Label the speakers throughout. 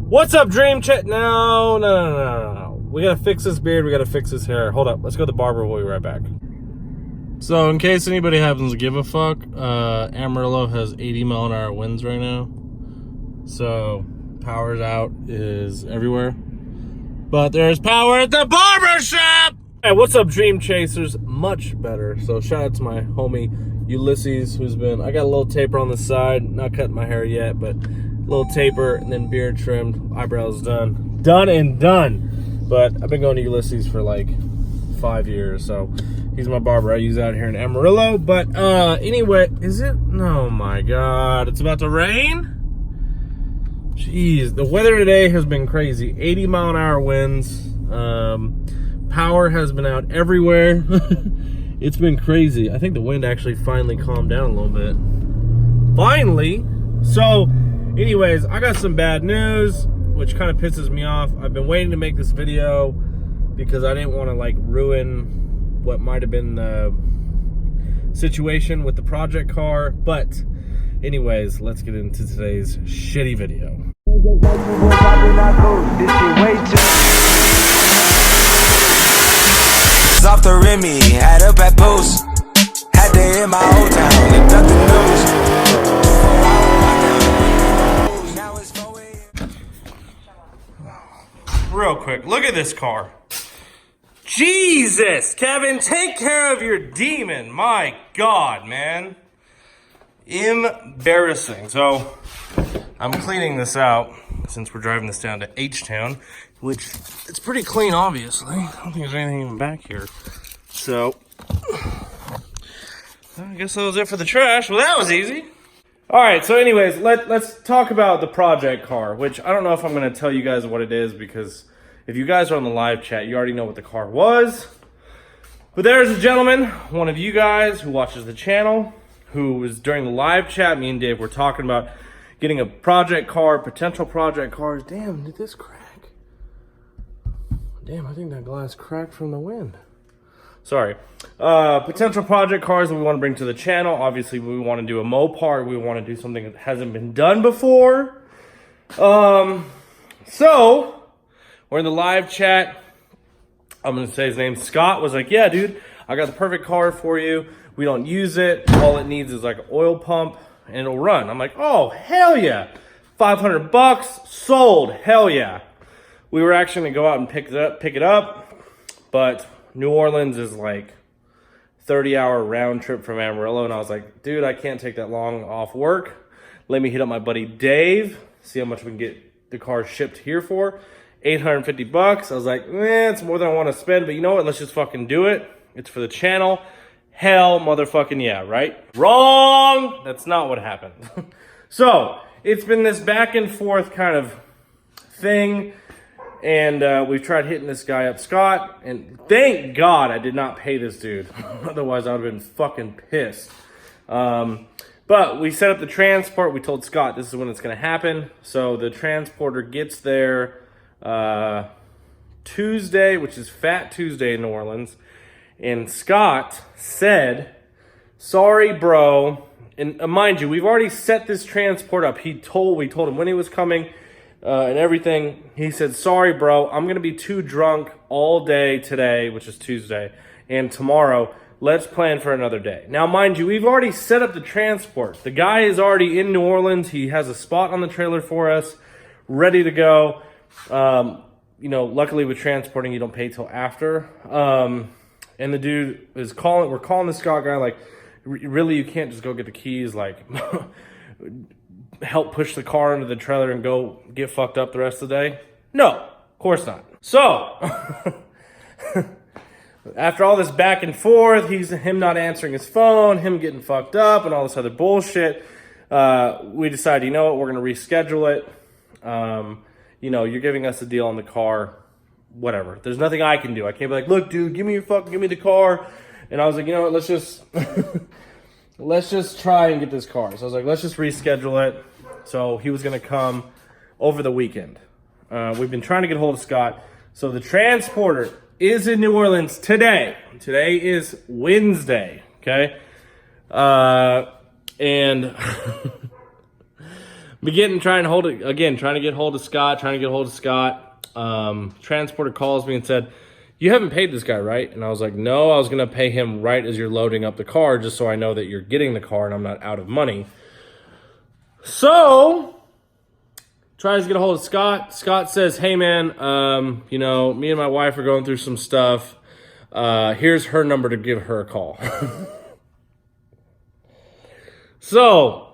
Speaker 1: What's up, Dream Chat? No. We gotta fix this beard. We gotta fix this hair. Hold up. Let's go to the barber. We'll be right back. So, in case anybody happens to give a fuck, Amarillo has 80-mile-an-hour winds right now. So, power's out is everywhere. But there's power at the barber shop! Hey, what's up, Dream Chasers? Much better. So, shout out to my homie Ulysses, who's been... I got a little taper on the side. Not cutting my hair yet, but... little taper, and then beard trimmed, eyebrows done. Done and done. But I've been going to Ulysses for like 5 years, so he's my barber I use out here in Amarillo. But anyway, is it? Oh my God, it's about to rain? Jeez, the weather today has been crazy. 80-mile-an-hour winds. Power has been out everywhere. It's been crazy. I think the wind actually finally calmed down a little bit. Finally. So anyways, I got some bad news, which kind of pisses me off. I've been waiting to make this video because I didn't want to like ruin what might have been the situation with the project car. But anyways, let's get into today's shitty video.
Speaker 2: Off the Remy, had up at Boost, had to hit my old town, lift up the news.
Speaker 1: Real quick, look at this car. Jesus, Kevin, take care of your demon. My God, man. Embarrassing. So, I'm cleaning this out since we're driving this down to H-Town, which it's pretty clean, obviously. I don't think there's anything even back here. So, I guess that was it for the trash. Well, that was easy. All right, so anyways, let's talk about the project car, which I don't know if I'm going to tell you guys what it is, because if you guys are on the live chat, you already know what the car was. But there's a gentleman, one of you guys who watches the channel, who was during the live chat. Me and Dave were talking about getting a project car, potential project cars. Damn, did this crack? Damn, I think that glass cracked from the wind. Sorry. Potential project cars that we want to bring to the channel. Obviously, we want to do a Mopar. We want to do something that hasn't been done before. So, we're in the live chat. I'm going to say his name. Scott was like, yeah, dude, I got the perfect car for you. We don't use it. All it needs is like an oil pump, and it'll run. I'm like, oh, hell yeah. $500, sold. Hell yeah. We were actually going to go out and pick it up, but New Orleans is like 30-hour round trip from Amarillo, and I was like, dude, I can't take that long off work. Let me hit up my buddy Dave, see how much we can get the car shipped here for. $850. I was like, it's more than I want to spend, but you know what? Let's just fucking do it. It's for the channel. Hell motherfucking yeah, right? Wrong! That's not what happened. So, it's been this back and forth kind of thing. And we've tried hitting this guy up, Scott, and thank God I did not pay this dude. Otherwise, I would have been fucking pissed. But we set up the transport. We told Scott this is when it's going to happen. So the transporter gets there Tuesday, which is Fat Tuesday in New Orleans. And Scott said, sorry, bro. And mind you, we've already set this transport up. We told him when he was coming. And everything. He said, sorry, bro, I'm going to be too drunk all day today, which is Tuesday, and tomorrow. Let's plan for another day. Now, mind you, we've already set up the transport. The guy is already in New Orleans. He has a spot on the trailer for us, ready to go. You know, luckily with transporting, you don't pay till after. And the dude is calling, we're calling the Scott guy, like, really, you can't just go get the keys, like... help push the car into the trailer and go get fucked up the rest of the day? No, of course not. So, after all this back and forth, him not answering his phone, him getting fucked up, and all this other bullshit, we decided, you know what, we're going to reschedule it. You know, you're giving us a deal on the car, whatever. There's nothing I can do. I can't be like, look, dude, give me the car. And I was like, you know what, let's just... let's just try and get this car. So I was like, let's just reschedule it. So he was going to come over the weekend. We've been trying to get a hold of Scott. So the transporter is in New Orleans today. Today is Wednesday, okay? And trying to get hold of Scott. Transporter calls me and said, "You haven't paid this guy, right?" And I was like, "No, I was going to pay him right as you're loading up the car, just so I know that you're getting the car and I'm not out of money." So, tries to get a hold of Scott. Scott says, "Hey man, me and my wife are going through some stuff. Here's her number to give her a call." So,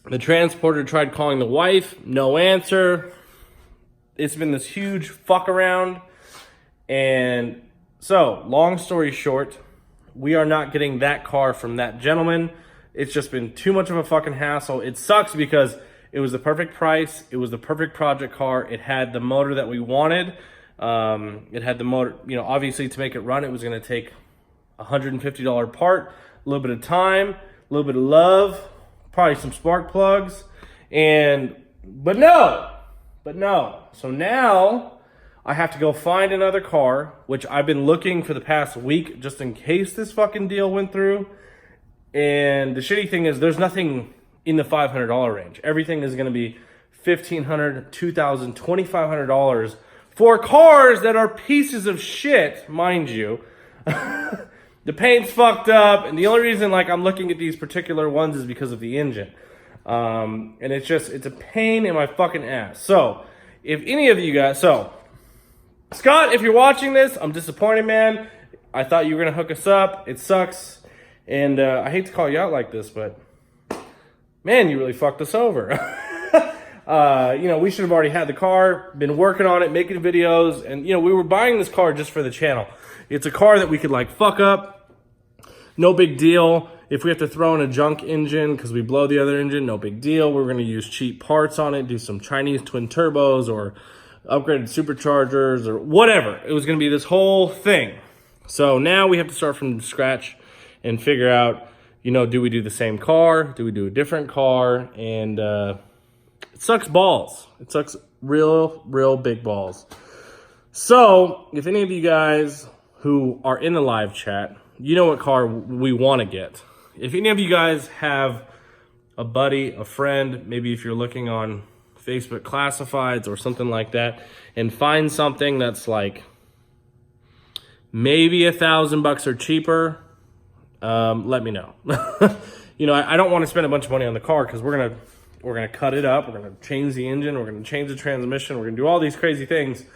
Speaker 1: the transporter tried calling the wife, no answer. It's been this huge fuck around. And so, long story short, we are not getting that car from that gentleman. It's just been too much of a fucking hassle. It sucks because it was the perfect price. It was the perfect project car. It had the motor that we wanted. It had the motor, obviously to make it run, it was going to take a $150 part, a little bit of time, a little bit of love, probably some spark plugs. But no. So now I have to go find another car, which I've been looking for the past week just in case this fucking deal went through. And the shitty thing is there's nothing in the $500 range. Everything is going to be $1,500, $2,000, $2,500 for cars that are pieces of shit, mind you. The paint's fucked up, and the only reason I'm looking at these particular ones is because of the engine. And it's a pain in my fucking ass. So, if any of you guys, Scott, if you're watching this, I'm disappointed, man. I thought you were going to hook us up. It sucks. And I hate to call you out like this, but man, you really fucked us over. We should have already had the car, been working on it, making videos. And, we were buying this car just for the channel. It's a car that we could fuck up. No big deal. If we have to throw in a junk engine because we blow the other engine, no big deal. We're going to use cheap parts on it, do some Chinese twin turbos or upgraded superchargers or whatever. It was going to be this whole thing. So now we have to start from scratch and figure out, do we do the same car? Do we do a different car? And it sucks balls. It sucks real big balls. So if any of you guys who are in the live chat, you know what car we want to get. If any of you guys have a buddy, a friend, maybe if you're looking on Facebook classifieds or something like that, and find something that's maybe $1,000 or cheaper, let me know. I don't want to spend a bunch of money on the car because we're gonna cut it up, we're gonna change the engine, we're gonna change the transmission, we're gonna do all these crazy things,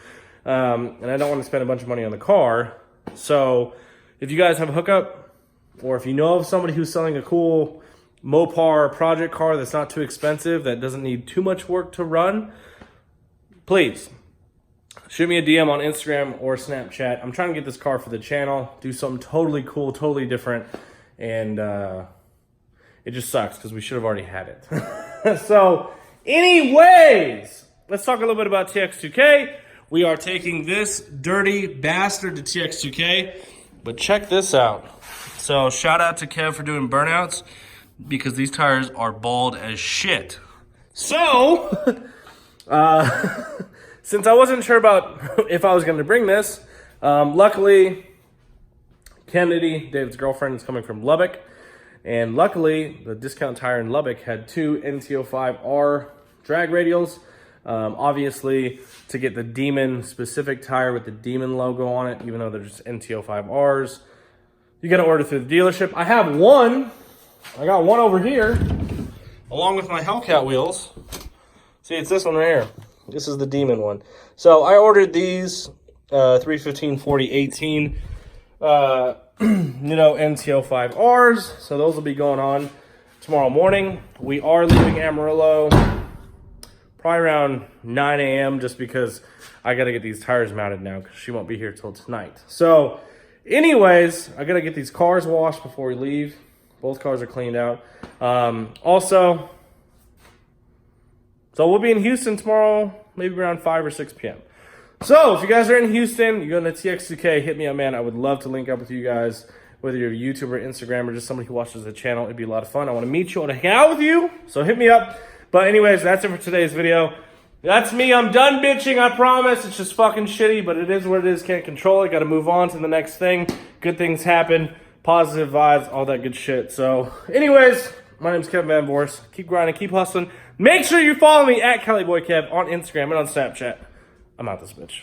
Speaker 1: and I don't want to spend a bunch of money on the car. So if you guys have a hookup, or if you know of somebody who's selling a cool Mopar project car that's not too expensive, that doesn't need too much work to run, please shoot me a DM on Instagram or Snapchat. I'm trying to get this car for the channel, do something totally cool, totally different, and it just sucks because we should have already had it. So, anyways, let's talk a little bit about TX2K. We are taking this dirty bastard to TX2K, but check this out. So, shout out to Kev for doing burnouts because these tires are bald as shit. So, since I wasn't sure about if I was going to bring this, luckily, Kennedy, David's girlfriend, is coming from Lubbock. And luckily, the Discount Tire in Lubbock had two NTO5R drag radials. Obviously, to get the Demon specific tire with the Demon logo on it, even though they're just NTO5Rs, you got to order through the dealership. I have one. I got one over here, along with my Hellcat wheels. See, it's this one right here. This is the Demon one. So I ordered these 315/40/18 NTO5Rs. So those will be going on tomorrow morning. We are leaving Amarillo probably around 9 a.m. just because I got to get these tires mounted now because she won't be here till tonight. So anyways, I got to get these cars washed before we leave. Both cars are cleaned out. So we'll be in Houston tomorrow, maybe around 5 or 6 p.m. So if you guys are in Houston, you're going to TX2K, hit me up, man. I would love to link up with you guys, whether you're a YouTuber, Instagram, or just somebody who watches the channel. It'd be a lot of fun. I want to meet you. I want to hang out with you. So hit me up. But anyways, that's it for today's video. That's me. I'm done bitching, I promise. It's just fucking shitty, but it is what it is. Can't control it. Got to move on to the next thing. Good things happen. Positive vibes, all that good shit. So anyways, my name's Kevin Van Voris. Keep grinding, keep hustling. Make sure you follow me at KellyBoyKev on Instagram and on Snapchat. I'm out this bitch.